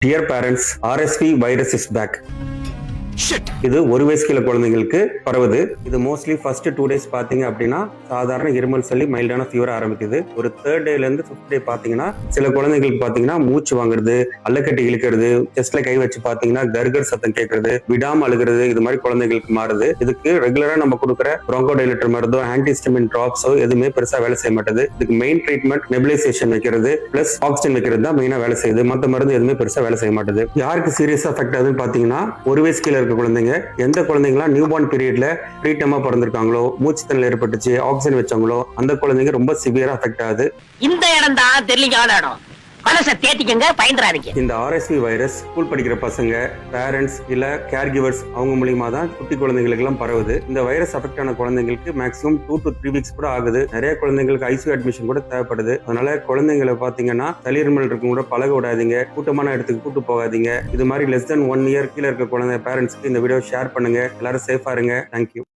Dear parents, RSV virus is back. இது ஒரு வயசு கீழே குழந்தைங்களுக்கு பரவுது. இது மோஸ்ட்லி ஃபர்ஸ்ட் 2 days பாத்தீங்க அப்படின்னா சாதாரண இருமல் சளி மைல்டான ஃபீவர் ஆரம்பிக்குது. ஒரு 3rd டேல இருந்து 5th டே பாத்தீங்கன்னா சில குழந்தைங்களுக்கு பாத்தீங்கன்னா மூச்சு வாங்குறது, அல்லக்கட்டி இழுக்கிறது, செஸ்ட்ல கை வச்சு பாத்தீங்கன்னா கர்கர் சத்தம் கேட்கறது, விடாம அழுகிறது, இது மாதிரி குழந்தைங்களுக்கு மாறுது. இதுக்கு ரெகுலரா நம்ம கொடுக்குற ப்ரோங்கோடைலேட்டர் மருந்தோ ஆன்டிஹிஸ்டமின் டிராப்ஸோ எதுவுமே பெருசா வேலை செய்ய மாட்டேது. இதுக்கு மெயின் ட்ரீட்மெண்ட் நெபுலைசேஷன் வைக்கிறது பிளஸ் ஆக்சிஜன் வைக்கிறது தான் மெயினா வேலை செய்யுது. மத்த மருந்து எதுவுமே பெருசா வேலை செய்ய மாட்டேது. யாருக்கு சீரியஸா அஃபெக்ட் ஆகுதுன்னு பாத்தீங்கன்னா ஒரு வயசு கீழே இருக்க குழந்தைங்க, எந்த குழந்தைங்களாம் நியூ பார்ன் பீரியட்ல ப்ரீடமா பிறந்திருக்காங்களோ, மூச்சு திணறல் ஏற்பட்டுச்சு, ஆக்சிஜன் வச்சாங்களோ அந்த குழந்தைங்க ரொம்ப சிவியரா அஃபெக்ட் ஆகுது. இந்த இடம் தான் தெரியல இடம். மனசை தேத்திக்கங்க, பயந்துறாதீங்க. இந்த RSV வைரஸ் ஸ்கூல் படிக்கிற பசங்க, பேரண்ட்ஸ் இல்ல கேர் கிவர்ஸ் அவங்க மூலியமா தான் குட்டி குழந்தைங்களுக்கு எல்லாம் பரவுது. இந்த வைரஸ் அஃபெக்ட் ஆன குழந்தைங்களுக்கு மேக்ஸிமம் 2 to 3 weeks கூட ஆகுது. நிறைய குழந்தைங்களுக்கு ICU அட்மிஷன் கூட தேவைப்படுது. அதனால குழந்தைங்களை பாத்தீங்கன்னா தளிர்மல் இருக்கும் கூட பழக விடாதீங்க, கூட்டமான இடத்துக்கு கூட்டு போகாதீங்க. இது மாதிரி less than 1 year கீழே இருக்க குழந்தை பேரண்ட்ஸ்க்கு இந்த வீடியோ ஷேர் பண்ணுங்க. எல்லாரும் சேஃபா இருங்க. தேங்க்யூ.